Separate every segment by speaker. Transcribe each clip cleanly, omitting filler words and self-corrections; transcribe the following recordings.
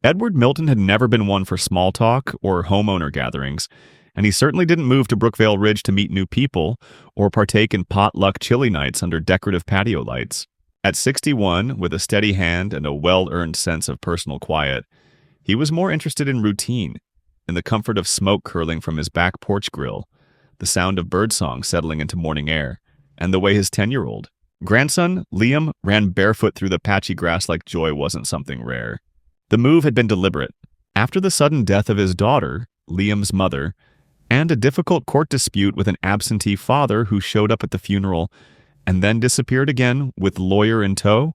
Speaker 1: Edward Milton had never been one for small talk or homeowner gatherings, and he certainly didn't move to Brookvale Ridge to meet new people or partake in potluck chili nights under decorative patio lights. At 61, with a steady hand and a well-earned sense of personal quiet, he was more interested in routine, in the comfort of smoke curling from his back porch grill, the sound of birdsong settling into morning air, and the way his 10-year-old grandson, Liam, ran barefoot through the patchy grass like joy wasn't something rare. The move had been deliberate. After the sudden death of his daughter, Liam's mother, and a difficult court dispute with an absentee father who showed up at the funeral and then disappeared again with lawyer in tow,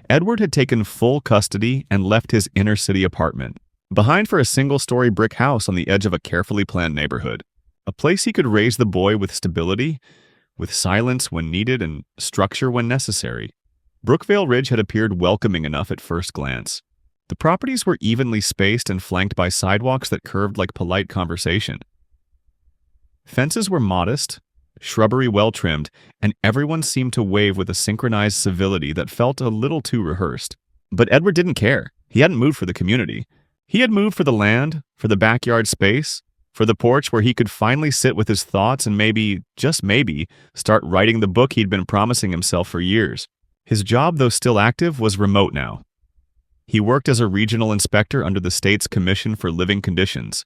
Speaker 1: Edward had taken full custody and left his inner-city apartment, behind for a single-story brick house on the edge of a carefully planned neighborhood, a place he could raise the boy with stability, with silence when needed and structure when necessary. Brookvale Ridge had appeared welcoming enough at first glance. The properties were evenly spaced and flanked by sidewalks that curved like polite conversation. Fences were modest, shrubbery well-trimmed, and everyone seemed to wave with a synchronized civility that felt a little too rehearsed. But Edward didn't care. He hadn't moved for the community. He had moved for the land, for the backyard space, for the porch where he could finally sit with his thoughts and maybe, just maybe, start writing the book he'd been promising himself for years. His job, though still active, was remote now. He worked as a regional inspector under the state's Commission for Living Conditions,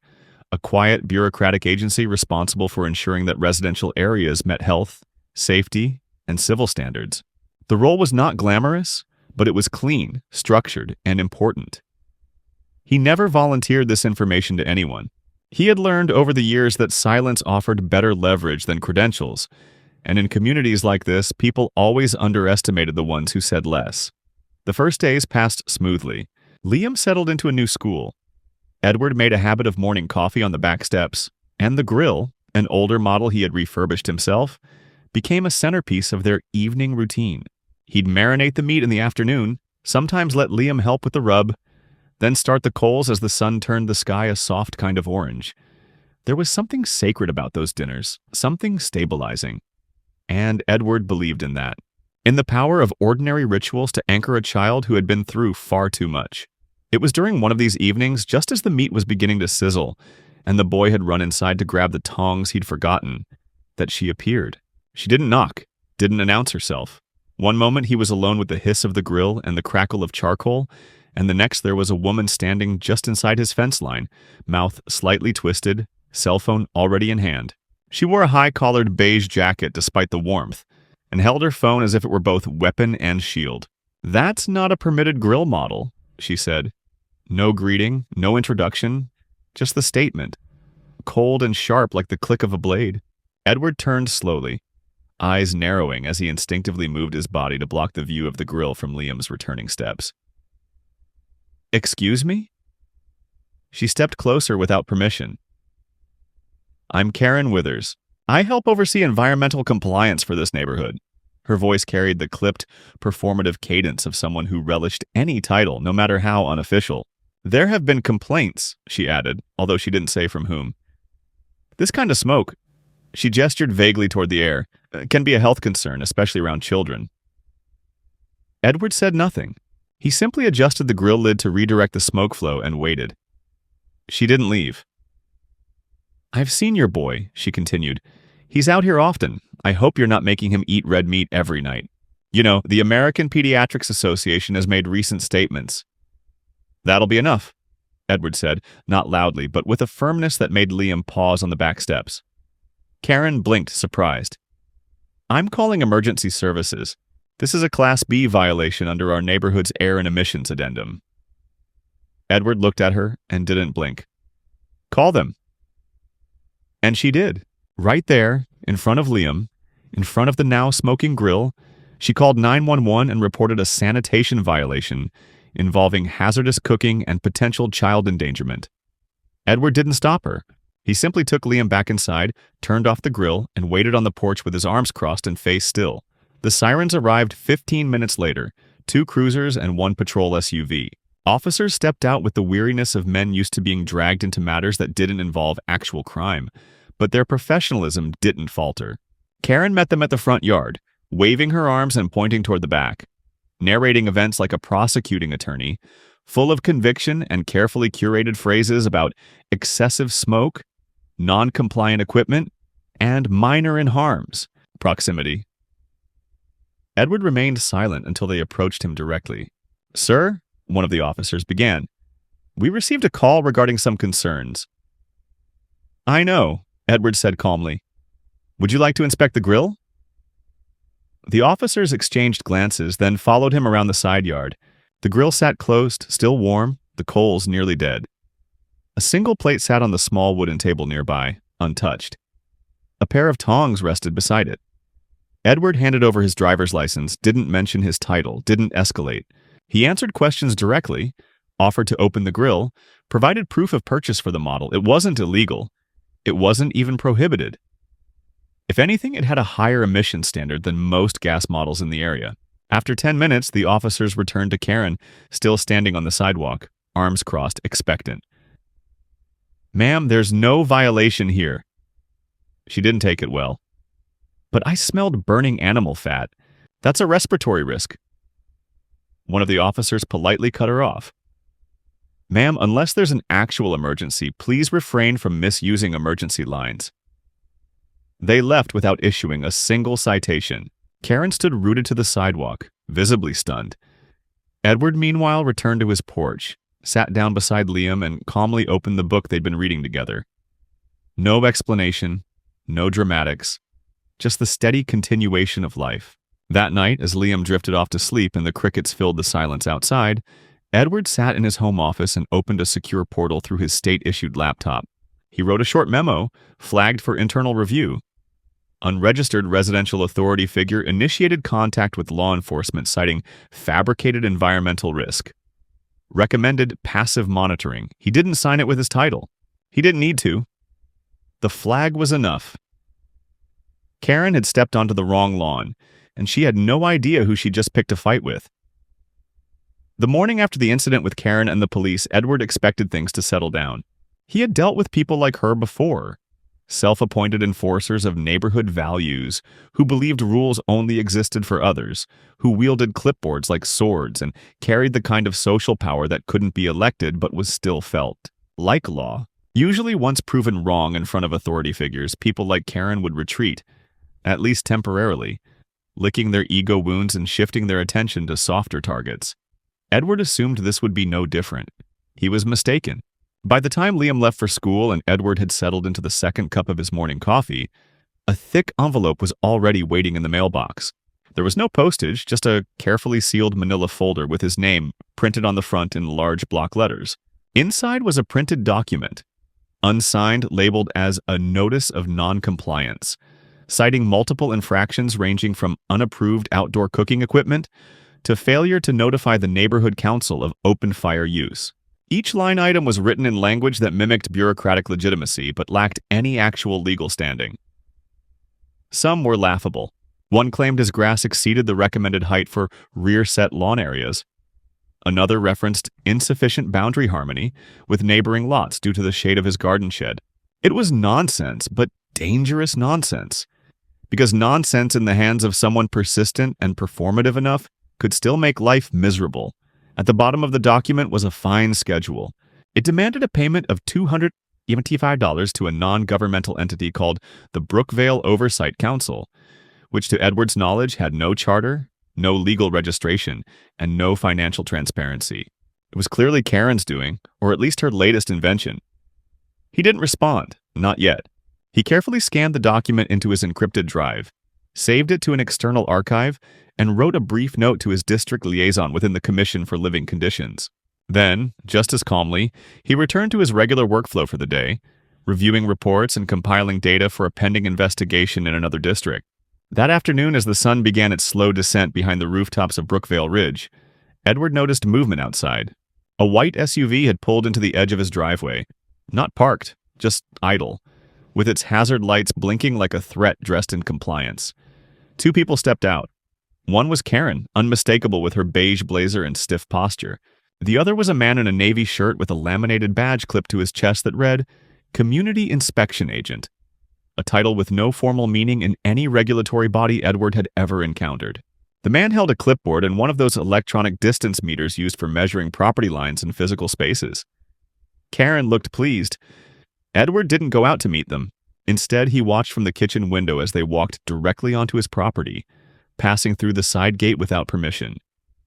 Speaker 1: a quiet bureaucratic agency responsible for ensuring that residential areas met health, safety, and civil standards. The role was not glamorous, but it was clean, structured, and important. He never volunteered this information to anyone. He had learned over the years that silence offered better leverage than credentials, and in communities like this, people always underestimated the ones who said less. The first days passed smoothly. Liam settled into a new school. Edward made a habit of morning coffee on the back steps, and the grill, an older model he had refurbished himself, became a centerpiece of their evening routine. He'd marinate the meat in the afternoon, sometimes let Liam help with the rub, then start the coals as the sun turned the sky a soft kind of orange. There was something sacred about those dinners, something stabilizing. And Edward believed in that, in the power of ordinary rituals to anchor a child who had been through far too much. It was during one of these evenings, just as the meat was beginning to sizzle, and the boy had run inside to grab the tongs he'd forgotten, that she appeared. She didn't knock, didn't announce herself. One moment he was alone with the hiss of the grill and the crackle of charcoal, and the next there was a woman standing just inside his fence line, mouth slightly twisted, cell phone already in hand. She wore a high-collared beige jacket despite the warmth, and held her phone as if it were both weapon and shield. "That's not a permitted grill model," she said. No greeting, no introduction, just the statement. Cold and sharp like the click of a blade. Edward turned slowly, eyes narrowing as he instinctively moved his body to block the view of the grill from Liam's returning steps. "Excuse me?" She stepped closer without permission. "I'm Karen Withers. I help oversee environmental compliance for this neighborhood." Her voice carried the clipped, performative cadence of someone who relished any title, no matter how unofficial. "There have been complaints," she added, although she didn't say from whom. "This kind of smoke," she gestured vaguely toward the air, "can be a health concern, especially around children." Edward said nothing. He simply adjusted the grill lid to redirect the smoke flow and waited. She didn't leave. "I've seen your boy," she continued. "He's out here often. I hope you're not making him eat red meat every night. You know, the American Pediatrics Association has made recent statements." "That'll be enough," Edward said, not loudly, but with a firmness that made Liam pause on the back steps. Karen blinked, surprised. "I'm calling emergency services. This is a Class B violation under our neighborhood's air and emissions addendum." Edward looked at her and didn't blink. "Call them." And she did. Right there, in front of Liam, in front of the now smoking grill, she called 911 and reported a sanitation violation involving hazardous cooking and potential child endangerment. Edward didn't stop her. He simply took Liam back inside, turned off the grill, and waited on the porch with his arms crossed and face still. The sirens arrived 15 minutes later, 2 cruisers and 1 patrol SUV. Officers stepped out with the weariness of men used to being dragged into matters that didn't involve actual crime, but their professionalism didn't falter. Karen met them at the front yard, waving her arms and pointing toward the back. Narrating events like a prosecuting attorney, full of conviction and carefully curated phrases about excessive smoke, non-compliant equipment, and minor in harm's proximity. Edward remained silent until they approached him directly. "Sir," one of the officers began, "we received a call regarding some concerns." "I know," Edward said calmly. "Would you like to inspect the grill?" The officers exchanged glances, then followed him around the side yard. The grill sat closed, still warm, the coals nearly dead. A single plate sat on the small wooden table nearby, untouched. A pair of tongs rested beside it. Edward handed over his driver's license, didn't mention his title, didn't escalate. He answered questions directly, offered to open the grill, provided proof of purchase for the model. It wasn't illegal. It wasn't even prohibited. If anything, it had a higher emission standard than most gas models in the area. After 10 minutes, the officers returned to Karen, still standing on the sidewalk, arms crossed, expectant. "Ma'am, there's no violation here." She didn't take it well. "But I smelled burning animal fat. That's a respiratory risk." One of the officers politely cut her off. "Ma'am, unless there's an actual emergency, please refrain from misusing emergency lines." They left without issuing a single citation. Karen stood rooted to the sidewalk, visibly stunned. Edward, meanwhile, returned to his porch, sat down beside Liam, and calmly opened the book they'd been reading together. No explanation, no dramatics, just the steady continuation of life. That night, as Liam drifted off to sleep and the crickets filled the silence outside, Edward sat in his home office and opened a secure portal through his state-issued laptop. He wrote a short memo, flagged for internal review. Unregistered residential authority figure initiated contact with law enforcement citing fabricated environmental risk. Recommended passive monitoring. He didn't sign it with his title. He didn't need to. The flag was enough. Karen had stepped onto the wrong lawn, and she had no idea who she'd just picked a fight with. The morning after the incident with Karen and the police, Edward expected things to settle down. He had dealt with people like her before. Self-appointed enforcers of neighborhood values, who believed rules only existed for others, who wielded clipboards like swords and carried the kind of social power that couldn't be elected but was still felt. Like law, usually once proven wrong in front of authority figures, people like Karen would retreat, at least temporarily, licking their ego wounds and shifting their attention to softer targets. Edward assumed this would be no different. He was mistaken. By the time Liam left for school and Edward had settled into the second cup of his morning coffee, a thick envelope was already waiting in the mailbox. There was no postage, just a carefully sealed manila folder with his name printed on the front in large block letters. Inside was a printed document, unsigned, labeled as a notice of non-compliance, citing multiple infractions ranging from unapproved outdoor cooking equipment to failure to notify the neighborhood council of open fire use. Each line item was written in language that mimicked bureaucratic legitimacy but lacked any actual legal standing. Some were laughable. One claimed his grass exceeded the recommended height for rear-set lawn areas. Another referenced insufficient boundary harmony with neighboring lots due to the shade of his garden shed. It was nonsense, but dangerous nonsense. Because nonsense in the hands of someone persistent and performative enough could still make life miserable. At the bottom of the document was a fine schedule. It demanded a payment of $275 to a non-governmental entity called the Brookvale Oversight Council, which to Edward's knowledge had no charter, no legal registration, and no financial transparency. It was clearly Karen's doing, or at least her latest invention. He didn't respond, not yet. He carefully scanned the document into his encrypted drive, saved it to an external archive, and wrote a brief note to his district liaison within the Commission for Living Conditions. Then, just as calmly, he returned to his regular workflow for the day, reviewing reports and compiling data for a pending investigation in another district. That afternoon, as the sun began its slow descent behind the rooftops of Brookvale Ridge, Edward noticed movement outside. A white SUV had pulled into the edge of his driveway. Not parked, just idle, with its hazard lights blinking like a threat dressed in compliance. Two people stepped out. One was Karen, unmistakable with her beige blazer and stiff posture. The other was a man in a navy shirt with a laminated badge clipped to his chest that read, Community Inspection Agent, a title with no formal meaning in any regulatory body Edward had ever encountered. The man held a clipboard and one of those electronic distance meters used for measuring property lines in physical spaces. Karen looked pleased. Edward didn't go out to meet them. Instead, he watched from the kitchen window as they walked directly onto his property, passing through the side gate without permission.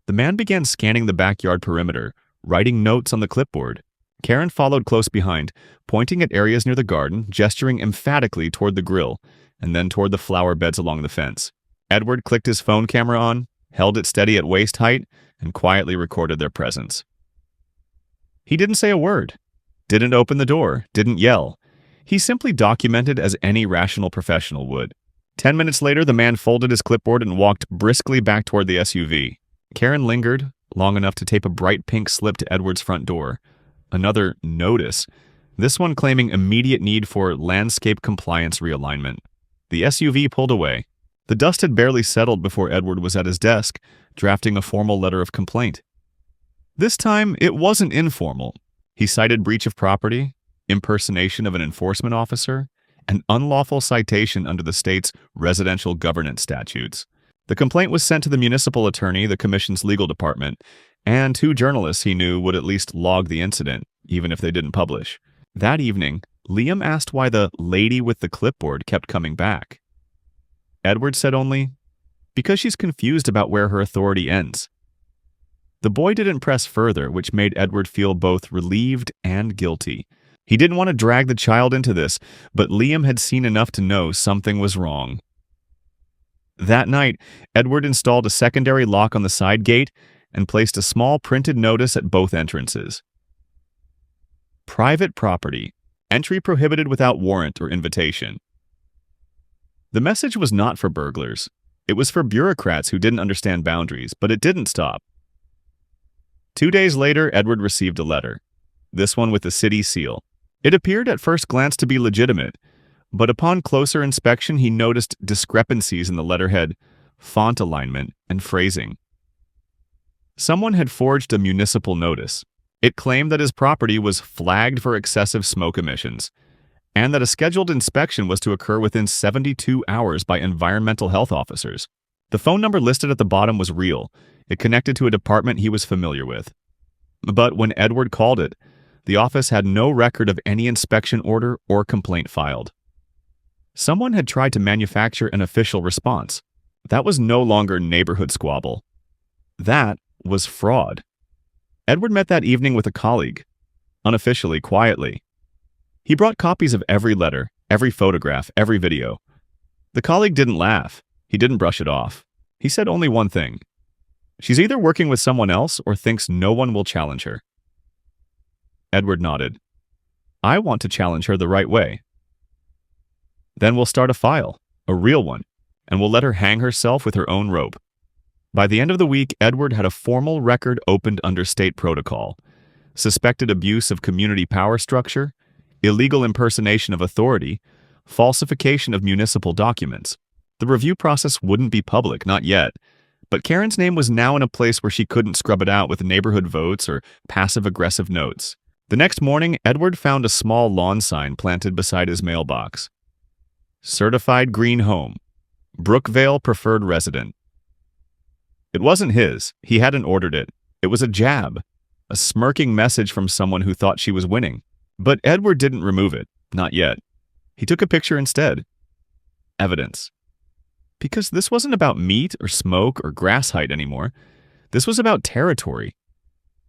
Speaker 1: The man began scanning the backyard perimeter, writing notes on the clipboard. Karen followed close behind, pointing at areas near the garden, gesturing emphatically toward the grill, and then toward the flower beds along the fence. Edward clicked his phone camera on, held it steady at waist height, and quietly recorded their presence. He didn't say a word, didn't open the door, didn't yell. He simply documented as any rational professional would. 10 minutes later, the man folded his clipboard and walked briskly back toward the SUV. Karen lingered long enough to tape a bright pink slip to Edward's front door. Another notice, this one claiming immediate need for landscape compliance realignment. The SUV pulled away. The dust had barely settled before Edward was at his desk, drafting a formal letter of complaint. This time, it wasn't informal. He cited breach of property, impersonation of an enforcement officer, and unlawful citation under the state's residential governance statutes. The complaint was sent to the municipal attorney, the commission's legal department, and 2 journalists he knew would at least log the incident, even if they didn't publish. That evening, Liam asked why the lady with the clipboard kept coming back. Edward said only, "Because she's confused about where her authority ends." The boy didn't press further, which made Edward feel both relieved and guilty. He didn't want to drag the child into this, but Liam had seen enough to know something was wrong. That night, Edward installed a secondary lock on the side gate and placed a small printed notice at both entrances. Private property. Entry prohibited without warrant or invitation. The message was not for burglars. It was for bureaucrats who didn't understand boundaries, but it didn't stop. 2 days later, Edward received a letter. This one with the city seal. It appeared at first glance to be legitimate, but upon closer inspection he noticed discrepancies in the letterhead, font alignment, and phrasing. Someone had forged a municipal notice. It claimed that his property was flagged for excessive smoke emissions, and that a scheduled inspection was to occur within 72 hours by environmental health officers. The phone number listed at the bottom was real. It connected to a department he was familiar with. But when Edward called it, the office had no record of any inspection order or complaint filed. Someone had tried to manufacture an official response. That was no longer neighborhood squabble. That was fraud. Edward met that evening with a colleague, unofficially, quietly. He brought copies of every letter, every photograph, every video. The colleague didn't laugh. He didn't brush it off. He said only one thing. She's either working with someone else or thinks no one will challenge her. Edward nodded. I want to challenge her the right way. Then we'll start a file, a real one, and we'll let her hang herself with her own rope. By the end of the week, Edward had a formal record opened under state protocol, suspected abuse of community power structure, illegal impersonation of authority, falsification of municipal documents. The review process wouldn't be public, not yet, but Karen's name was now in a place where she couldn't scrub it out with neighborhood votes or passive-aggressive notes. The next morning, Edward found a small lawn sign planted beside his mailbox. Certified Green Home. Brookvale Preferred Resident. It wasn't his. He hadn't ordered it. It was a jab, a smirking message from someone who thought she was winning. But Edward didn't remove it. Not yet. He took a picture instead. Evidence. Because this wasn't about meat or smoke or grass height anymore. This was about territory.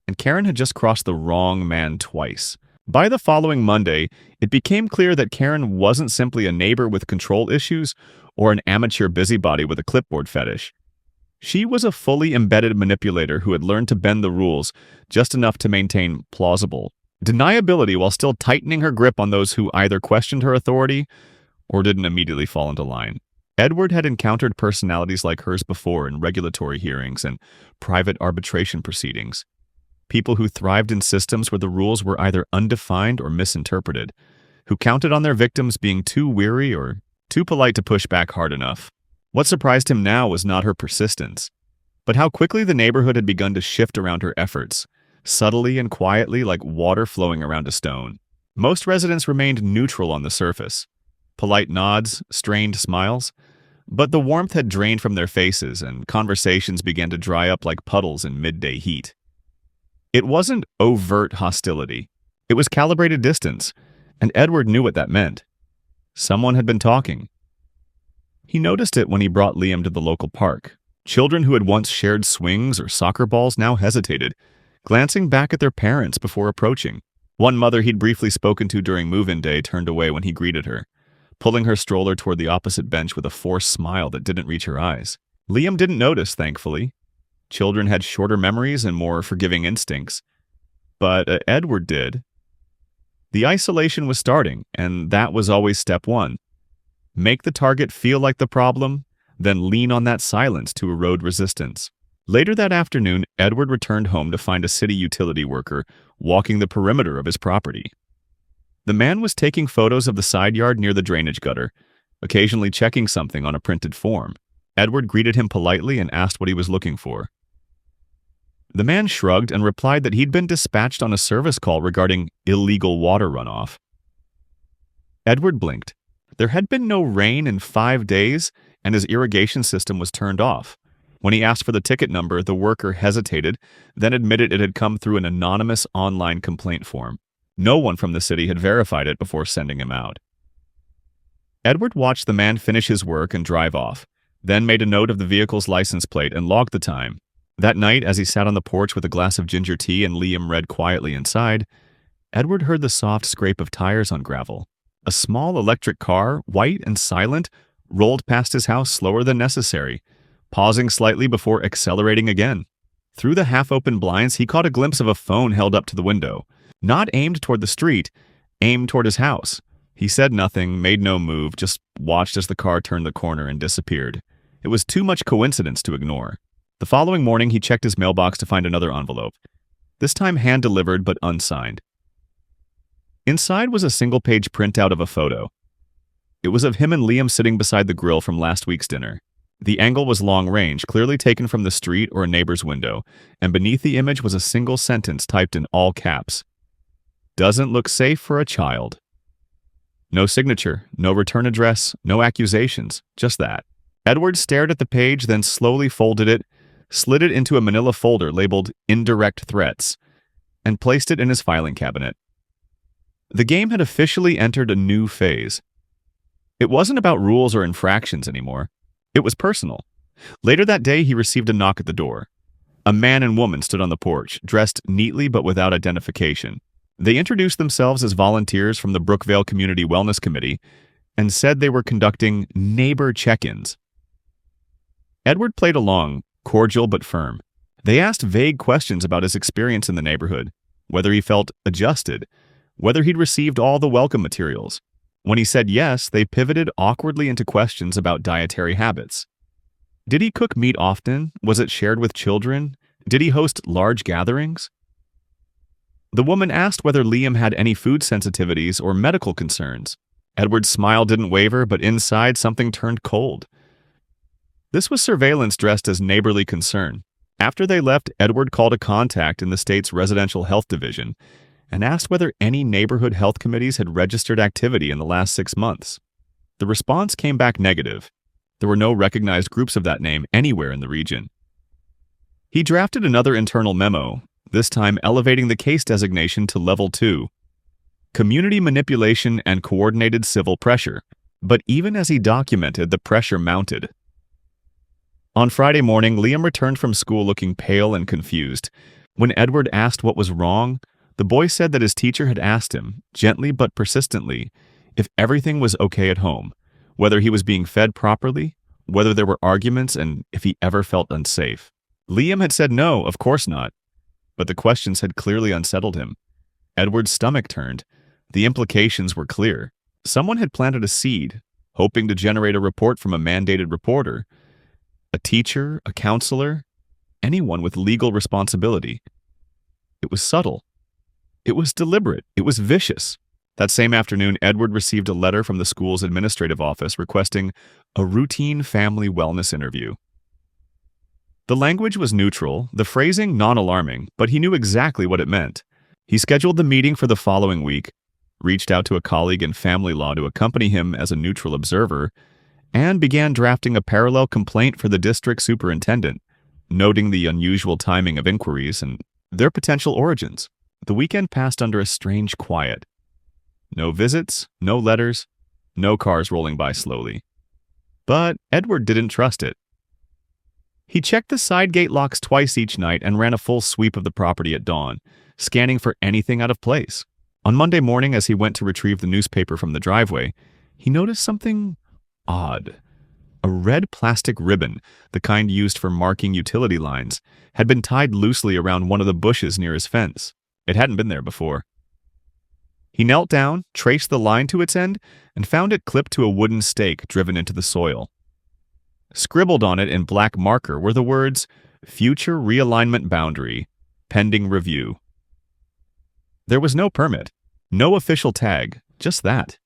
Speaker 1: And Karen had just crossed the wrong man twice. By the following Monday, it became clear that Karen wasn't simply a neighbor with control issues or an amateur busybody with a clipboard fetish. She was a fully embedded manipulator who had learned to bend the rules just enough to maintain plausible deniability while still tightening her grip on those who either questioned her authority or didn't immediately fall into line. Edward had encountered personalities like hers before in regulatory hearings and private arbitration proceedings. People who thrived in systems where the rules were either undefined or misinterpreted, who counted on their victims being too weary or too polite to push back hard enough. What surprised him now was not her persistence, but how quickly the neighborhood had begun to shift around her efforts, subtly and quietly like water flowing around a stone. Most residents remained neutral on the surface. Polite nods, strained smiles, But the warmth had drained from their faces, and conversations began to dry up like puddles in midday heat. It wasn't overt hostility. It was calibrated distance, and Edward knew what that meant. Someone had been talking. He noticed it when he brought Liam to the local park. Children who had once shared swings or soccer balls now hesitated, glancing back at their parents before approaching. One mother he'd briefly spoken to during move-in day turned away when he greeted her, pulling her stroller toward the opposite bench with a forced smile that didn't reach her eyes. Liam didn't notice, thankfully. Children had shorter memories and more forgiving instincts. But Edward did. The isolation was starting, and that was always step one. Make the target feel like the problem, then lean on that silence to erode resistance. Later that afternoon, Edward returned home to find a city utility worker walking the perimeter of his property. The man was taking photos of the side yard near the drainage gutter, occasionally checking something on a printed form. Edward greeted him politely and asked what he was looking for. The man shrugged and replied that he'd been dispatched on a service call regarding illegal water runoff. Edward blinked. There had been no rain in 5 days, and his irrigation system was turned off. When he asked for the ticket number, the worker hesitated, then admitted it had come through an anonymous online complaint form. No one from the city had verified it before sending him out. Edward watched the man finish his work and drive off, then made a note of the vehicle's license plate and logged the time. That night, as he sat on the porch with a glass of ginger tea and Liam read quietly inside, Edward heard the soft scrape of tires on gravel. A small electric car, white and silent, rolled past his house slower than necessary, pausing slightly before accelerating again. Through the half-open blinds, he caught a glimpse of a phone held up to the window, not aimed toward the street, aimed toward his house. He said nothing, made no move, just watched as the car turned the corner and disappeared. It was too much coincidence to ignore. The following morning, he checked his mailbox to find another envelope, this time hand-delivered but unsigned. Inside was a single-page printout of a photo. It was of him and Liam sitting beside the grill from last week's dinner. The angle was long-range, clearly taken from the street or a neighbor's window, and beneath the image was a single sentence typed in all caps. "Doesn't look safe for a child." No signature, no return address, no accusations, just that. Edward stared at the page, then slowly folded it, slid it into a manila folder labeled Indirect Threats, and placed it in his filing cabinet. The game had officially entered a new phase. It wasn't about rules or infractions anymore. It was personal. Later that day, he received a knock at the door. A man and woman stood on the porch, dressed neatly but without identification. They introduced themselves as volunteers from the Brookvale Community Wellness Committee and said they were conducting neighbor check-ins. Edward played along, cordial but firm. They asked vague questions about his experience in the neighborhood, whether he felt adjusted, whether he'd received all the welcome materials. When he said yes, they pivoted awkwardly into questions about dietary habits. Did he cook meat often? Was it shared with children? Did he host large gatherings? The woman asked whether Liam had any food sensitivities or medical concerns. Edward's smile didn't waver, but inside something turned cold. This was surveillance dressed as neighborly concern. After they left, Edward called a contact in the state's residential health division and asked whether any neighborhood health committees had registered activity in the last 6 months. The response came back negative. There were no recognized groups of that name anywhere in the region. He drafted another internal memo, this time elevating the case designation to Level 2, Community Manipulation and Coordinated Civil Pressure. But even as he documented, the pressure mounted. On Friday morning, Liam returned from school looking pale and confused. When Edward asked what was wrong, the boy said that his teacher had asked him, gently but persistently, if everything was okay at home, whether he was being fed properly, whether there were arguments, and if he ever felt unsafe. Liam had said no, of course not. But the questions had clearly unsettled him. Edward's stomach turned. The implications were clear. Someone had planted a seed, hoping to generate a report from a mandated reporter. A teacher, a counselor, anyone with legal responsibility. It was subtle. It was deliberate. It was vicious. That same afternoon, Edward received a letter from the school's administrative office requesting a routine family wellness interview. The language was neutral, the phrasing non-alarming, but he knew exactly what it meant. He scheduled the meeting for the following week, reached out to a colleague in family law to accompany him as a neutral observer, and began drafting a parallel complaint for the district superintendent, noting the unusual timing of inquiries and their potential origins. The weekend passed under a strange quiet. No visits, no letters, no cars rolling by slowly. But Edward didn't trust it. He checked the side gate locks twice each night and ran a full sweep of the property at dawn, scanning for anything out of place. On Monday morning, as he went to retrieve the newspaper from the driveway, he noticed something odd. A red plastic ribbon, the kind used for marking utility lines, had been tied loosely around one of the bushes near his fence. It hadn't been there before. He knelt down, traced the line to its end, and found it clipped to a wooden stake driven into the soil. Scribbled on it in black marker were the words, "Future Realignment Boundary, Pending Review." There was no permit, no official tag, just that.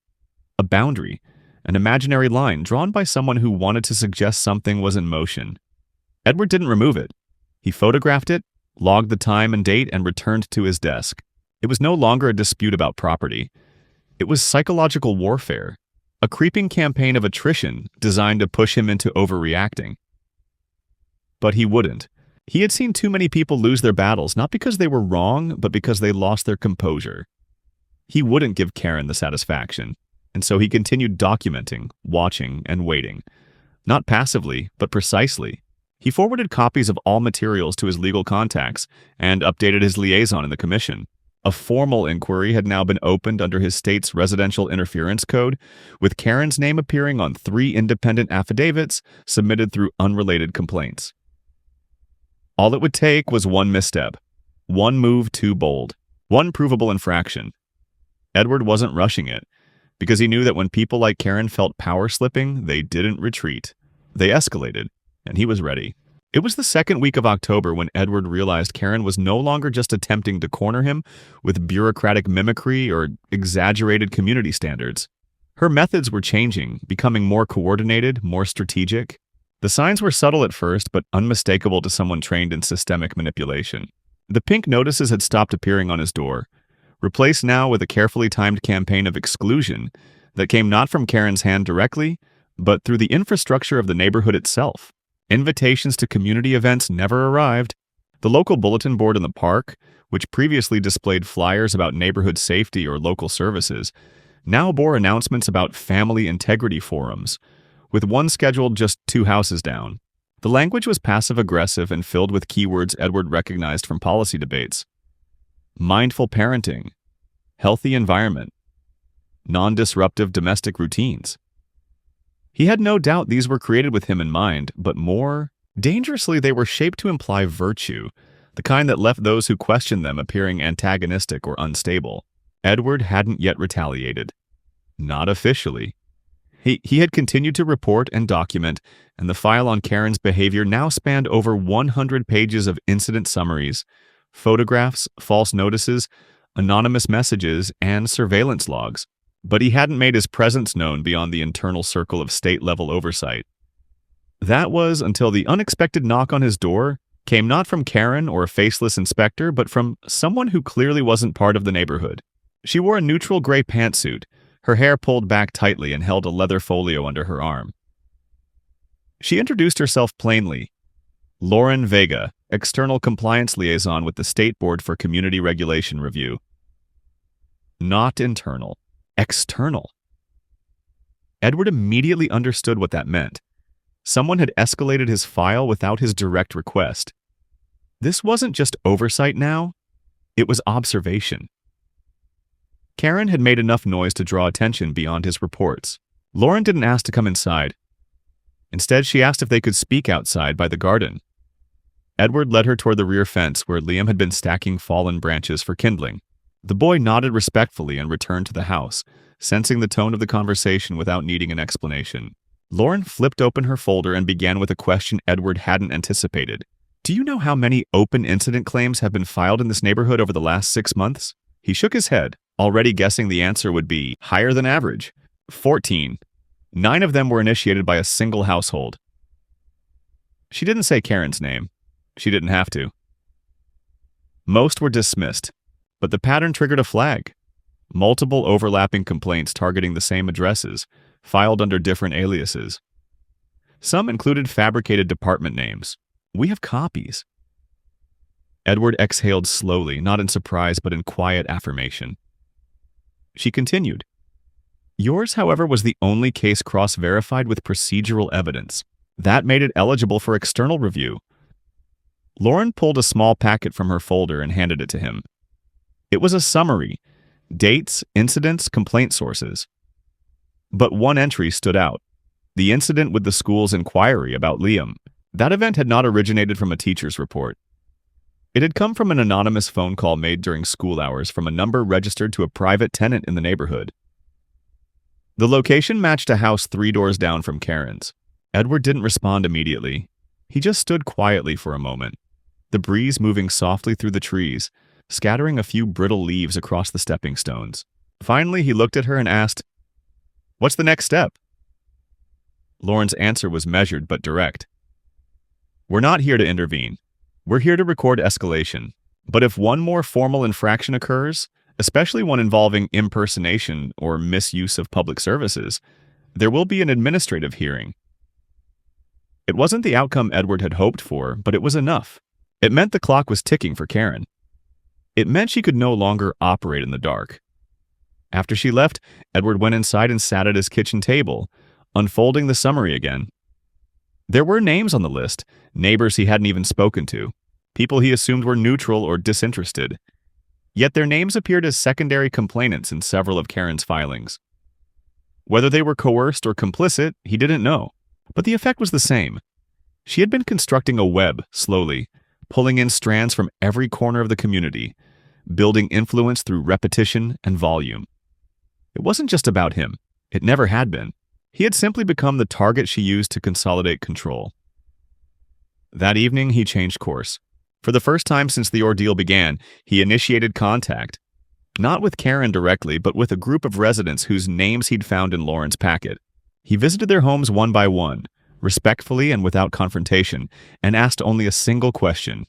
Speaker 1: A boundary, an imaginary line drawn by someone who wanted to suggest something was in motion. Edward didn't remove it. He photographed it, logged the time and date, and returned to his desk. It was no longer a dispute about property. It was psychological warfare, a creeping campaign of attrition designed to push him into overreacting. But he wouldn't. He had seen too many people lose their battles, not because they were wrong, but because they lost their composure. He wouldn't give Karen the satisfaction, and so he continued documenting, watching, and waiting. Not passively, but precisely. He forwarded copies of all materials to his legal contacts and updated his liaison in the commission. A formal inquiry had now been opened under his state's residential interference code, with Karen's name appearing on 3 independent affidavits submitted through unrelated complaints. All it would take was one misstep, one move too bold, one provable infraction. Edward wasn't rushing it, because he knew that when people like Karen felt power slipping, they didn't retreat. They escalated, and he was ready. It was the second week of October when Edward realized Karen was no longer just attempting to corner him with bureaucratic mimicry or exaggerated community standards. Her methods were changing, becoming more coordinated, more strategic. The signs were subtle at first, but unmistakable to someone trained in systemic manipulation. The pink notices had stopped appearing on his door, replaced now with a carefully timed campaign of exclusion that came not from Karen's hand directly, but through the infrastructure of the neighborhood itself. Invitations to community events never arrived. The local bulletin board in the park, which previously displayed flyers about neighborhood safety or local services, now bore announcements about family integrity forums, with one scheduled just 2 houses down. The language was passive-aggressive and filled with keywords Edward recognized from policy debates. Mindful parenting, healthy environment, non-disruptive domestic routines. He had no doubt these were created with him in mind, but more dangerously they were shaped to imply virtue, the kind that left those who questioned them appearing antagonistic or unstable. Edward hadn't yet retaliated. Not officially. He had continued to report and document, and the file on Karen's behavior now spanned over 100 pages of incident summaries, photographs, false notices, anonymous messages, and surveillance logs. But he hadn't made his presence known beyond the internal circle of state-level oversight. That was until the unexpected knock on his door came not from Karen or a faceless inspector, but from someone who clearly wasn't part of the neighborhood. She wore a neutral gray pantsuit, her hair pulled back tightly, and held a leather folio under her arm. She introduced herself plainly. Lauren Vega, External Compliance Liaison with the State Board for Community Regulation Review. Not internal. External. Edward immediately understood what that meant. Someone had escalated his file without his direct request. This wasn't just oversight now, it was observation. Karen had made enough noise to draw attention beyond his reports. Lauren didn't ask to come inside. Instead, she asked if they could speak outside by the garden. Edward led her toward the rear fence where Liam had been stacking fallen branches for kindling. The boy nodded respectfully and returned to the house, sensing the tone of the conversation without needing an explanation. Lauren flipped open her folder and began with a question Edward hadn't anticipated. "Do you know how many open incident claims have been filed in this neighborhood over the last 6 months?" He shook his head, already guessing the answer would be higher than average. 14. 9 of them were initiated by a single household. She didn't say Karen's name. She didn't have to. Most were dismissed, but the pattern triggered a flag. Multiple overlapping complaints targeting the same addresses, filed under different aliases. Some included fabricated department names. We have copies. Edward exhaled slowly, not in surprise but in quiet affirmation. She continued. Yours, however, was the only case cross-verified with procedural evidence. That made it eligible for external review. Lauren pulled a small packet from her folder and handed it to him. It was a summary. Dates, incidents, complaint sources. But one entry stood out. The incident with the school's inquiry about Liam. That event had not originated from a teacher's report. It had come from an anonymous phone call made during school hours from a number registered to a private tenant in the neighborhood. The location matched a house 3 doors down from Karen's. Edward didn't respond immediately. He just stood quietly for a moment, the breeze moving softly through the trees, scattering a few brittle leaves across the stepping stones. Finally, he looked at her and asked, "What's the next step?" Lauren's answer was measured but direct. "We're not here to intervene. We're here to record escalation. But if one more formal infraction occurs, especially one involving impersonation or misuse of public services, there will be an administrative hearing." It wasn't the outcome Edward had hoped for, but it was enough. It meant the clock was ticking for Karen. It meant she could no longer operate in the dark. After she left, Edward went inside and sat at his kitchen table, unfolding the summary again. There were names on the list, neighbors he hadn't even spoken to, people he assumed were neutral or disinterested. Yet their names appeared as secondary complainants in several of Karen's filings. Whether they were coerced or complicit, he didn't know. But the effect was the same. She had been constructing a web, slowly, pulling in strands from every corner of the community, building influence through repetition and volume. It wasn't just about him. It never had been. He had simply become the target she used to consolidate control. That evening, he changed course. For the first time since the ordeal began, he initiated contact. Not with Karen directly, but with a group of residents whose names he'd found in Lauren's packet. He visited their homes one by one, respectfully and without confrontation, and asked only a single question.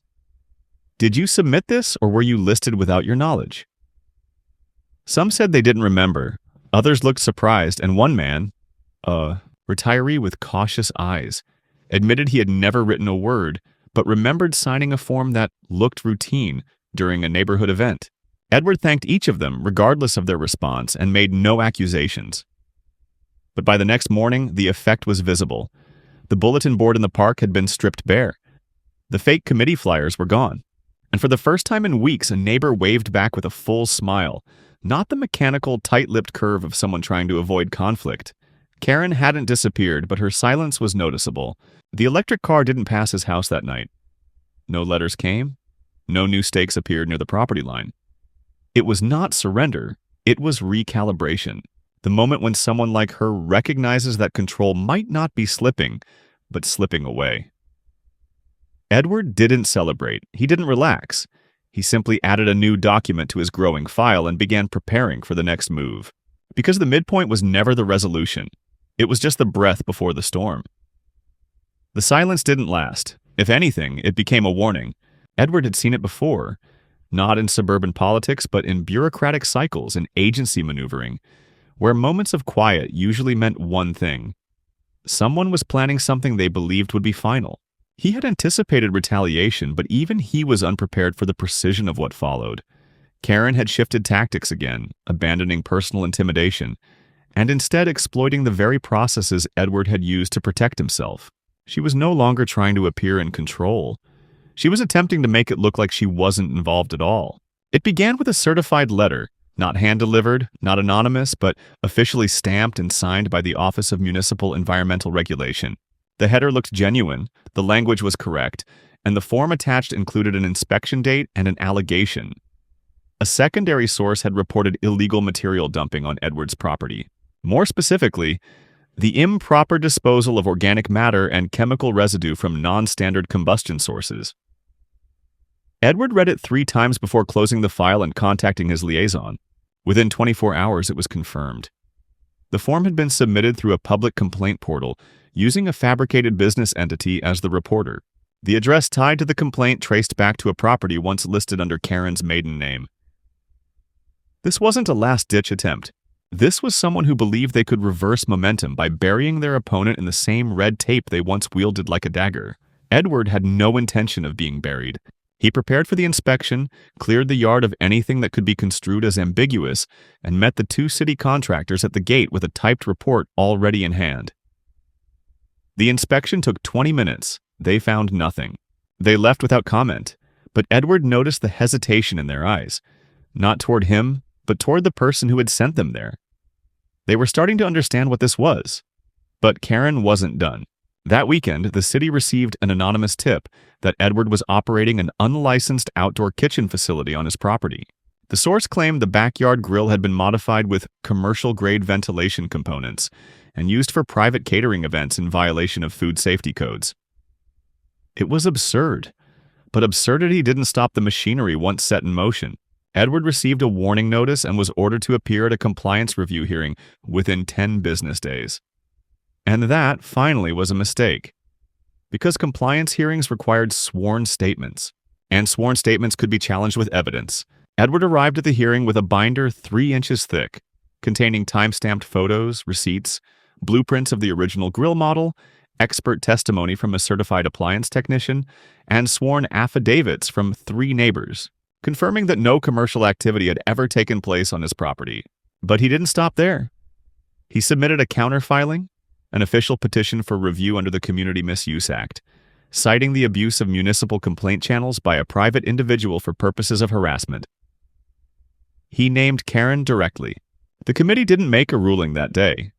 Speaker 1: "Did you submit this, or were you listed without your knowledge?" Some said they didn't remember. Others looked surprised, and one man, a retiree with cautious eyes, admitted he had never written a word, but remembered signing a form that looked routine during a neighborhood event. Edward thanked each of them, regardless of their response, and made no accusations. But by the next morning, the effect was visible. The bulletin board in the park had been stripped bare. The fake committee flyers were gone. And for the first time in weeks, a neighbor waved back with a full smile, not the mechanical, tight-lipped curve of someone trying to avoid conflict. Karen hadn't disappeared, but her silence was noticeable. The electric car didn't pass his house that night. No letters came. No new stakes appeared near the property line. It was not surrender. It was recalibration. The moment when someone like her recognizes that control might not be slipping, but slipping away. Edward didn't celebrate. He didn't relax. He simply added a new document to his growing file and began preparing for the next move. Because the midpoint was never the resolution. It was just the breath before the storm. The silence didn't last. If anything, it became a warning. Edward had seen it before, not in suburban politics, but in bureaucratic cycles and agency maneuvering, where moments of quiet usually meant one thing. Someone was planning something they believed would be final. He had anticipated retaliation, but even he was unprepared for the precision of what followed. Karen had shifted tactics again, abandoning personal intimidation, and instead exploiting the very processes Edward had used to protect himself. She was no longer trying to appear in control. She was attempting to make it look like she wasn't involved at all. It began with a certified letter, not hand-delivered, not anonymous, but officially stamped and signed by the Office of Municipal Environmental Regulation. The header looked genuine, the language was correct, and the form attached included an inspection date and an allegation. A secondary source had reported illegal material dumping on Edward's property. More specifically, the improper disposal of organic matter and chemical residue from non-standard combustion sources. Edward read it 3 times before closing the file and contacting his liaison. Within 24 hours, it was confirmed. The form had been submitted through a public complaint portal, using a fabricated business entity as the reporter. The address tied to the complaint traced back to a property once listed under Karen's maiden name. This wasn't a last-ditch attempt. This was someone who believed they could reverse momentum by burying their opponent in the same red tape they once wielded like a dagger. Edward had no intention of being buried. He prepared for the inspection, cleared the yard of anything that could be construed as ambiguous, and met the two city contractors at the gate with a typed report already in hand. The inspection took 20 minutes. They found nothing. They left without comment, but Edward noticed the hesitation in their eyes, not toward him, but toward the person who had sent them there. They were starting to understand what this was. But Karen wasn't done. That weekend, the city received an anonymous tip that Edward was operating an unlicensed outdoor kitchen facility on his property. The source claimed the backyard grill had been modified with commercial-grade ventilation components and used for private catering events in violation of food safety codes. It was absurd, but absurdity didn't stop the machinery once set in motion. Edward received a warning notice and was ordered to appear at a compliance review hearing within 10 business days. And that, finally, was a mistake. Because compliance hearings required sworn statements, and sworn statements could be challenged with evidence, Edward arrived at the hearing with a binder 3 inches thick, containing time-stamped photos, receipts, blueprints of the original grill model, expert testimony from a certified appliance technician, and sworn affidavits from 3 neighbors, confirming that no commercial activity had ever taken place on his property. But he didn't stop there. He submitted a counterfiling, an official petition for review under the Community Misuse Act, citing the abuse of municipal complaint channels by a private individual for purposes of harassment. He named Karen directly. The committee didn't make a ruling that day,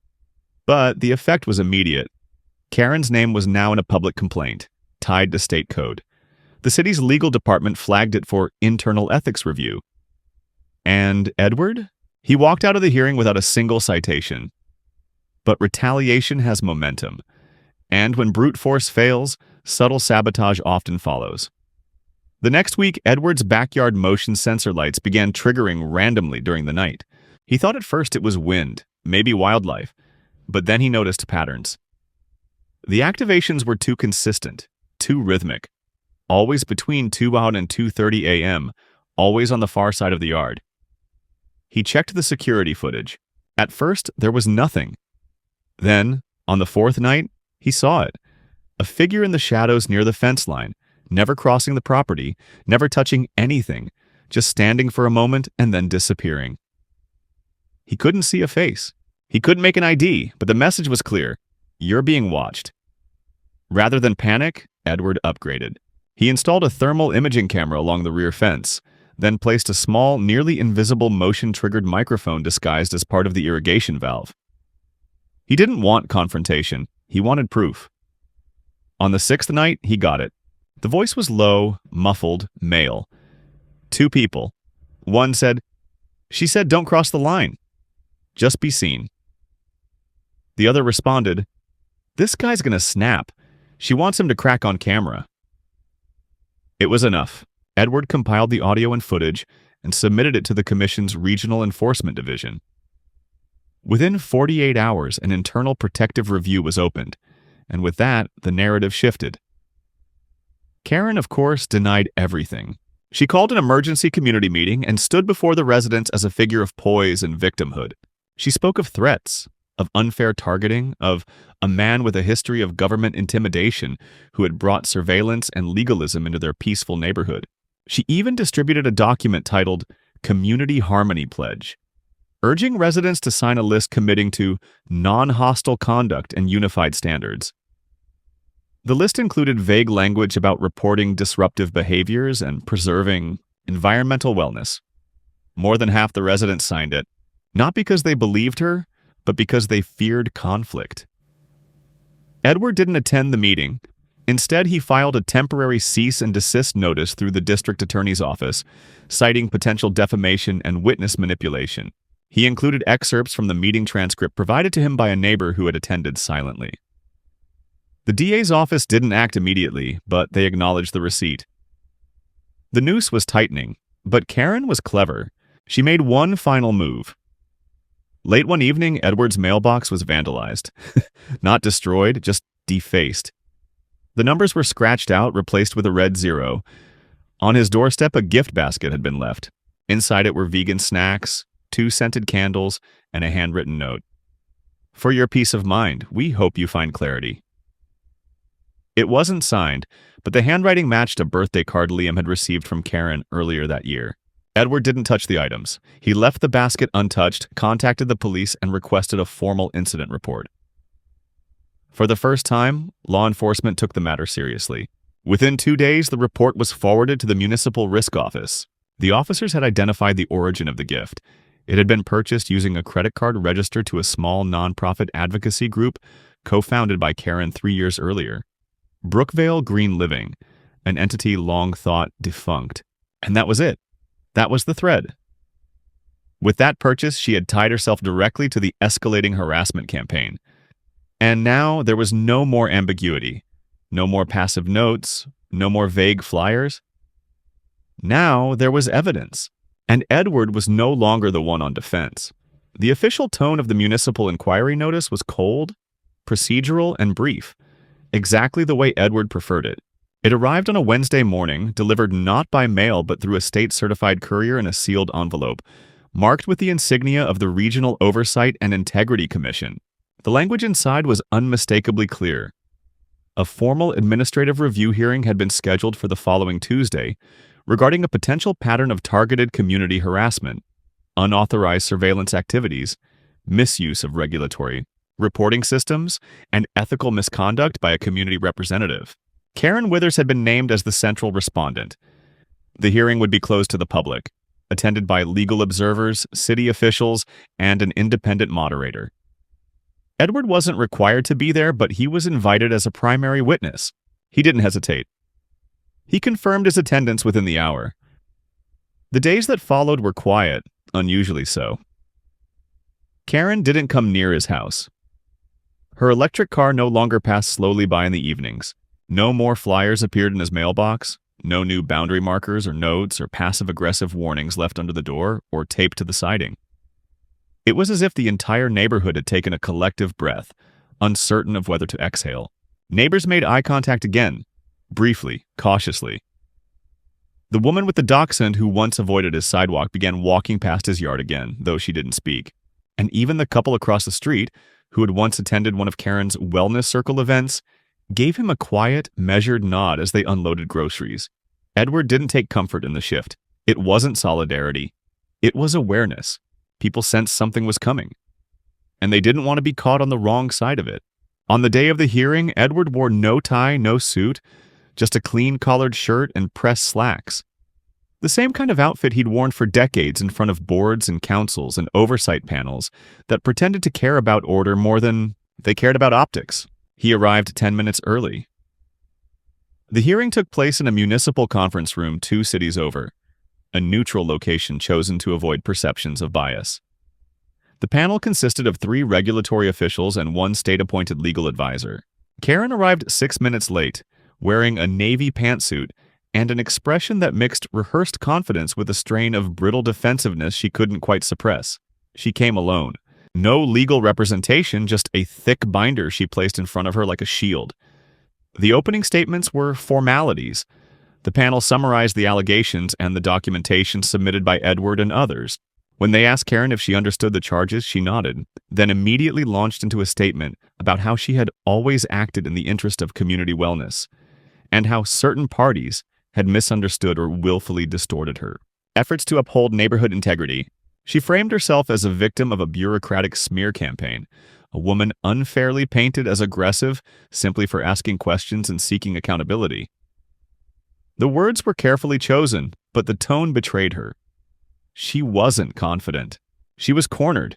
Speaker 1: but the effect was immediate. Karen's name was now in a public complaint, tied to state code. The city's legal department flagged it for internal ethics review. And Edward? He walked out of the hearing without a single citation. But retaliation has momentum, and when brute force fails, subtle sabotage often follows. The next week, Edward's backyard motion sensor lights began triggering randomly during the night. He thought at first it was wind, maybe wildlife, but then he noticed patterns. The activations were too consistent, too rhythmic, always between 2 out and 2:30 a.m., always on the far side of the yard. He checked the security footage. At first, there was nothing. Then, on the 4th night, he saw it. A figure in the shadows near the fence line, never crossing the property, never touching anything, just standing for a moment and then disappearing. He couldn't see a face. He couldn't make an ID, but the message was clear. You're being watched. Rather than panic, Edward upgraded. He installed a thermal imaging camera along the rear fence, then placed a small, nearly invisible motion-triggered microphone disguised as part of the irrigation valve. He didn't want confrontation. He wanted proof. On the 6th night, he got it. The voice was low, muffled, male. 2 people. One said, "She said don't cross the line. Just be seen." The other responded, "This guy's gonna snap. She wants him to crack on camera." It was enough. Edward compiled the audio and footage and submitted it to the Commission's Regional Enforcement Division. Within 48 hours, an internal protective review was opened, and with that, the narrative shifted. Karen, of course, denied everything. She called an emergency community meeting and stood before the residents as a figure of poise and victimhood. She spoke of threats, of unfair targeting, of a man with a history of government intimidation who had brought surveillance and legalism into their peaceful neighborhood. She even distributed a document titled Community Harmony Pledge, urging residents to sign a list committing to non-hostile conduct and unified standards. The list included vague language about reporting disruptive behaviors and preserving environmental wellness. More than half the residents signed it, not because they believed her, but because they feared conflict. Edward didn't attend the meeting. Instead, he filed a temporary cease and desist notice through the district attorney's office, citing potential defamation and witness manipulation. He included excerpts from the meeting transcript provided to him by a neighbor who had attended silently. The DA's office didn't act immediately, but they acknowledged the receipt. The noose was tightening, but Karen was clever. She made one final move. Late one evening, Edward's mailbox was vandalized. Not destroyed, just defaced. The numbers were scratched out, replaced with a red 0. On his doorstep, a gift basket had been left. Inside it were vegan snacks, 2 scented candles, and a handwritten note. "For your peace of mind, we hope you find clarity." It wasn't signed, but the handwriting matched a birthday card Liam had received from Karen earlier that year. Edward didn't touch the items. He left the basket untouched, contacted the police, and requested a formal incident report. For the first time, law enforcement took the matter seriously. Within 2 days, the report was forwarded to the Municipal Risk Office. The officers had identified the origin of the gift. It had been purchased using a credit card registered to a small nonprofit advocacy group co-founded by Karen 3 years earlier. Brookvale Green Living, an entity long thought defunct. And that was it. That was the thread. With that purchase, she had tied herself directly to the escalating harassment campaign. And now there was no more ambiguity, no more passive notes, no more vague flyers. Now there was evidence, and Edward was no longer the one on defense. The official tone of the municipal inquiry notice was cold, procedural, and brief, exactly the way Edward preferred it. It arrived on a Wednesday morning, delivered not by mail but through a state-certified courier in a sealed envelope, marked with the insignia of the Regional Oversight and Integrity Commission. The language inside was unmistakably clear. A formal administrative review hearing had been scheduled for the following Tuesday regarding a potential pattern of targeted community harassment, unauthorized surveillance activities, misuse of regulatory reporting systems, and ethical misconduct by a community representative. Karen Withers had been named as the central respondent. The hearing would be closed to the public, attended by legal observers, city officials, and an independent moderator. Edward wasn't required to be there, but he was invited as a primary witness. He didn't hesitate. He confirmed his attendance within the hour. The days that followed were quiet, unusually so. Karen didn't come near his house. Her electric car no longer passed slowly by in the evenings. No more flyers appeared in his mailbox, no new boundary markers or notes or passive-aggressive warnings left under the door or taped to the siding. It was as if the entire neighborhood had taken a collective breath, uncertain of whether to exhale. Neighbors made eye contact again, briefly, cautiously. The woman with the dachshund who once avoided his sidewalk began walking past his yard again, though she didn't speak. And even the couple across the street, who had once attended one of Karen's wellness circle events, gave him a quiet, measured nod as they unloaded groceries. Edward didn't take comfort in the shift. It wasn't solidarity. It was awareness. People sensed something was coming. And they didn't want to be caught on the wrong side of it. On the day of the hearing, Edward wore no tie, no suit, just a clean collared shirt and pressed slacks. The same kind of outfit he'd worn for decades in front of boards and councils and oversight panels that pretended to care about order more than they cared about optics. He arrived 10 minutes early. The hearing took place in a municipal conference room 2 cities over, a neutral location chosen to avoid perceptions of bias. The panel consisted of 3 regulatory officials and 1 state-appointed legal advisor. Karen arrived 6 minutes late, wearing a navy pantsuit and an expression that mixed rehearsed confidence with a strain of brittle defensiveness she couldn't quite suppress. She came alone. No legal representation, just a thick binder she placed in front of her like a shield. The opening statements were formalities. The panel summarized the allegations and the documentation submitted by Edward and others. When they asked Karen if she understood the charges, she nodded, then immediately launched into a statement about how she had always acted in the interest of community wellness, and how certain parties had misunderstood or willfully distorted her efforts to uphold neighborhood integrity. She framed herself as a victim of a bureaucratic smear campaign, a woman unfairly painted as aggressive simply for asking questions and seeking accountability. The words were carefully chosen, but the tone betrayed her. She wasn't confident. She was cornered.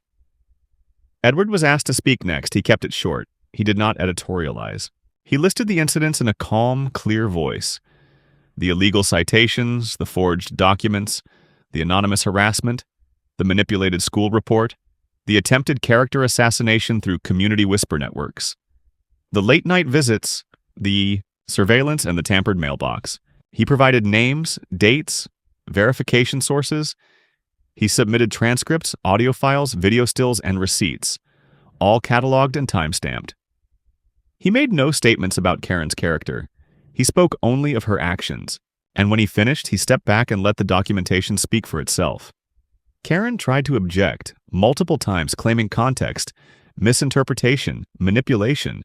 Speaker 1: Edward was asked to speak next. He kept it short. He did not editorialize. He listed the incidents in a calm, clear voice. The illegal citations, the forged documents, the anonymous harassment, the manipulated school report, the attempted character assassination through community whisper networks, the late-night visits, the surveillance, and the tampered mailbox. He provided names, dates, verification sources. He submitted transcripts, audio files, video stills, and receipts, all cataloged and time-stamped. He made no statements about Karen's character. He spoke only of her actions, and when he finished, he stepped back and let the documentation speak for itself. Karen tried to object, multiple times claiming context, misinterpretation, manipulation,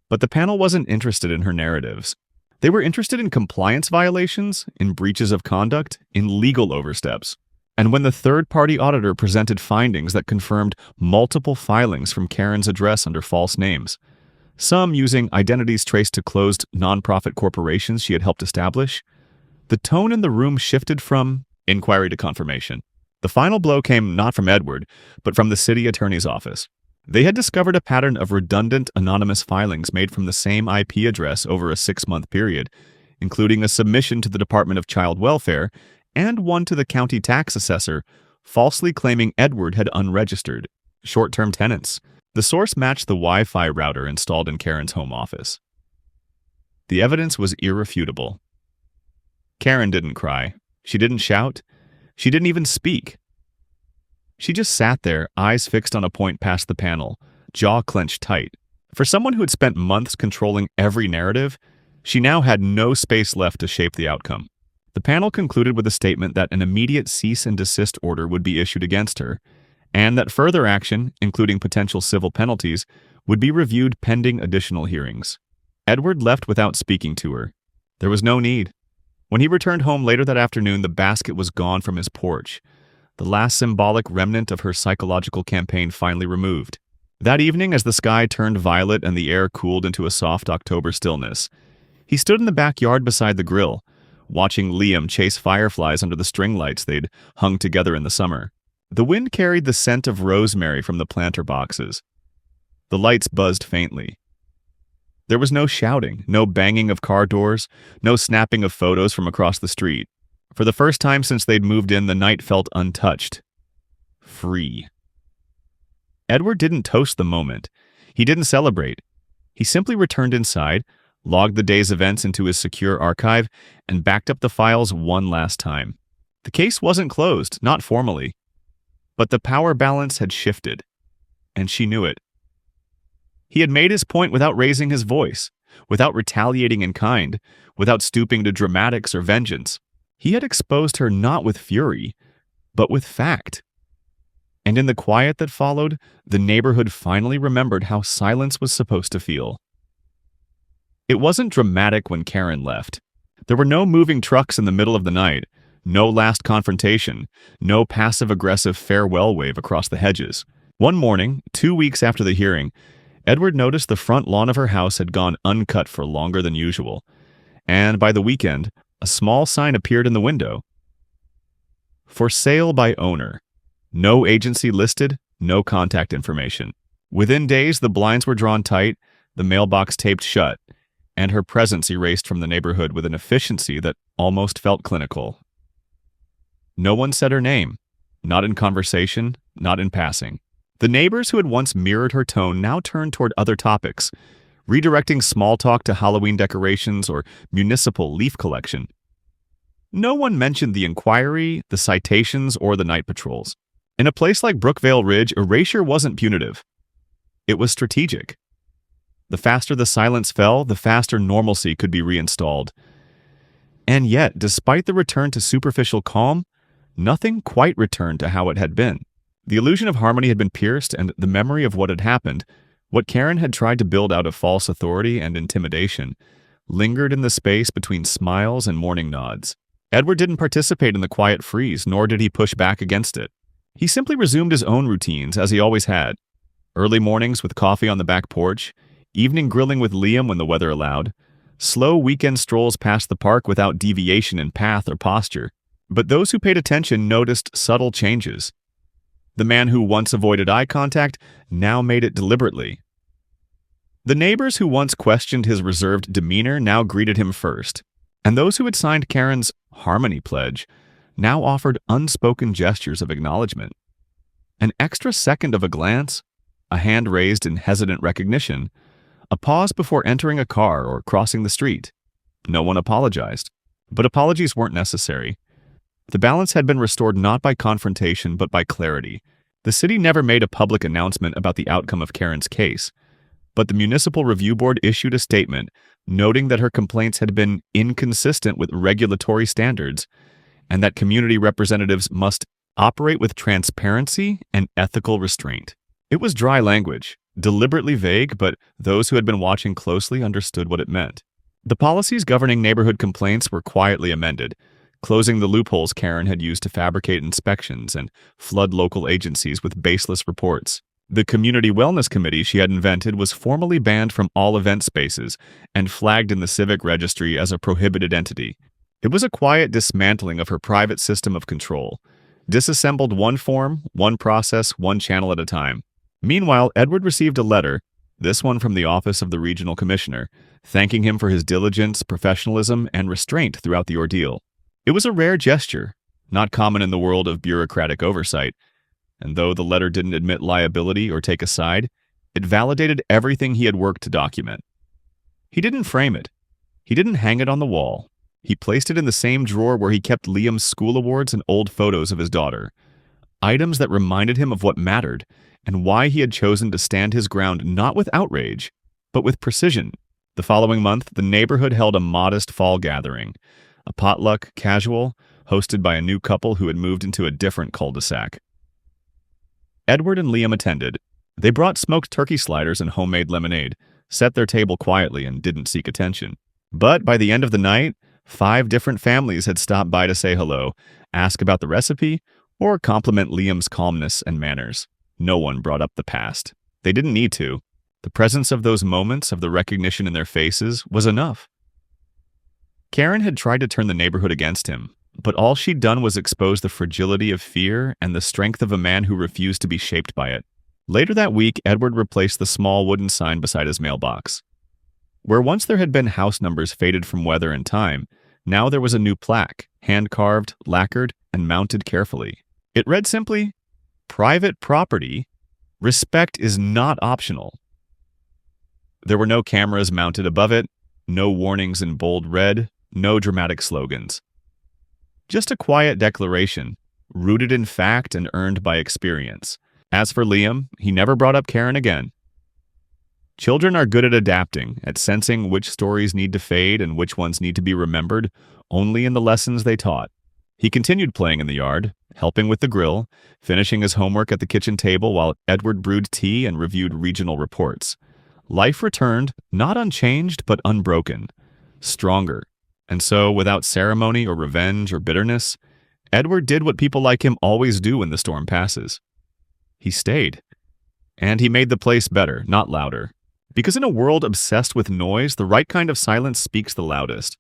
Speaker 1: but the panel wasn't interested in her narratives. They were interested in compliance violations, in breaches of conduct, in legal oversteps. And when the third-party auditor presented findings that confirmed multiple filings from Karen's address under false names, some using identities traced to closed nonprofit corporations she had helped establish, the tone in the room shifted from inquiry to confirmation. The final blow came not from Edward, but from the city attorney's office. They had discovered a pattern of redundant anonymous filings made from the same IP address over a 6-month period, including a submission to the Department of Child Welfare and one to the county tax assessor, falsely claiming Edward had unregistered short-term tenants. The source matched the Wi-Fi router installed in Karen's home office. The evidence was irrefutable. Karen didn't cry. She didn't shout. She didn't even speak. She just sat there, eyes fixed on a point past the panel, jaw clenched tight. For someone who had spent months controlling every narrative, she now had no space left to shape the outcome. The panel concluded with a statement that an immediate cease and desist order would be issued against her, and that further action, including potential civil penalties, would be reviewed pending additional hearings. Edward left without speaking to her. There was no need. When he returned home later that afternoon, the basket was gone from his porch, the last symbolic remnant of her psychological campaign finally removed. That evening, as the sky turned violet and the air cooled into a soft October stillness, he stood in the backyard beside the grill, watching Liam chase fireflies under the string lights they'd hung together in the summer. The wind carried the scent of rosemary from the planter boxes. The lights buzzed faintly. There was no shouting, no banging of car doors, no snapping of photos from across the street. For the first time since they'd moved in, the night felt untouched. Free. Edward didn't toast the moment. He didn't celebrate. He simply returned inside, logged the day's events into his secure archive, and backed up the files one last time. The case wasn't closed, not formally. But the power balance had shifted, and she knew it. He had made his point without raising his voice, without retaliating in kind, without stooping to dramatics or vengeance. He had exposed her not with fury, but with fact. And in the quiet that followed, the neighborhood finally remembered how silence was supposed to feel. It wasn't dramatic when Karen left. There were no moving trucks in the middle of the night, no last confrontation, no passive-aggressive farewell wave across the hedges. One morning, 2 weeks after the hearing, Edward noticed the front lawn of her house had gone uncut for longer than usual, and by the weekend, a small sign appeared in the window. For sale by owner. No agency listed, no contact information. Within days, the blinds were drawn tight, the mailbox taped shut, and her presence erased from the neighborhood with an efficiency that almost felt clinical. No one said her name, not in conversation, not in passing. The neighbors who had once mirrored her tone now turned toward other topics, redirecting small talk to Halloween decorations or municipal leaf collection. No one mentioned the inquiry, the citations, or the night patrols. In a place like Brookvale Ridge, erasure wasn't punitive. It was strategic. The faster the silence fell, the faster normalcy could be reinstalled. And yet, despite the return to superficial calm, nothing quite returned to how it had been. The illusion of harmony had been pierced, and the memory of what had happened, what Karen had tried to build out of false authority and intimidation, lingered in the space between smiles and morning nods. Edward didn't participate in the quiet freeze, nor did he push back against it. He simply resumed his own routines, as he always had. Early mornings with coffee on the back porch, evening grilling with Liam when the weather allowed, slow weekend strolls past the park without deviation in path or posture. But those who paid attention noticed subtle changes. The man who once avoided eye contact now made it deliberately. The neighbors who once questioned his reserved demeanor now greeted him first, and those who had signed Karen's harmony pledge now offered unspoken gestures of acknowledgement. An extra second of a glance, a hand raised in hesitant recognition, a pause before entering a car or crossing the street. No one apologized, but apologies weren't necessary. The balance had been restored not by confrontation but by clarity. The city never made a public announcement about the outcome of Karen's case, but the Municipal Review Board issued a statement noting that her complaints had been inconsistent with regulatory standards and that community representatives must operate with transparency and ethical restraint. It was dry language, deliberately vague, but those who had been watching closely understood what it meant. The policies governing neighborhood complaints were quietly amended, closing the loopholes Karen had used to fabricate inspections and flood local agencies with baseless reports. The community wellness committee she had invented was formally banned from all event spaces and flagged in the civic registry as a prohibited entity. It was a quiet dismantling of her private system of control, disassembled one form, one process, one channel at a time. Meanwhile, Edward received a letter, this one from the office of the regional commissioner, thanking him for his diligence, professionalism, and restraint throughout the ordeal. It was a rare gesture, not common in the world of bureaucratic oversight, and though the letter didn't admit liability or take a side, it validated everything he had worked to document. He didn't frame it. He didn't hang it on the wall. He placed it in the same drawer where he kept Liam's school awards and old photos of his daughter. Items that reminded him of what mattered and why he had chosen to stand his ground not with outrage, but with precision. The following month, the neighborhood held a modest fall gathering, a potluck casual, hosted by a new couple who had moved into a different cul-de-sac. Edward and Liam attended. They brought smoked turkey sliders and homemade lemonade, set their table quietly, and didn't seek attention. But by the end of the night, 5 different families had stopped by to say hello, ask about the recipe, or compliment Liam's calmness and manners. No one brought up the past. They didn't need to. The presence of those moments, of the recognition in their faces, was enough. Karen had tried to turn the neighborhood against him, but all she'd done was expose the fragility of fear and the strength of a man who refused to be shaped by it. Later that week, Edward replaced the small wooden sign beside his mailbox. Where once there had been house numbers faded from weather and time, now there was a new plaque, hand-carved, lacquered, and mounted carefully. It read simply, "Private property. Respect is not optional." There were no cameras mounted above it, no warnings in bold red, no dramatic slogans. Just a quiet declaration, rooted in fact and earned by experience. As for Liam, he never brought up Karen again. Children are good at adapting, at sensing which stories need to fade and which ones need to be remembered only in the lessons they taught. He continued playing in the yard, helping with the grill, finishing his homework at the kitchen table while Edward brewed tea and reviewed regional reports. Life returned, not unchanged, but unbroken, stronger. And so, without ceremony or revenge or bitterness, Edward did what people like him always do when the storm passes. He stayed. And he made the place better, not louder. Because in a world obsessed with noise, the right kind of silence speaks the loudest.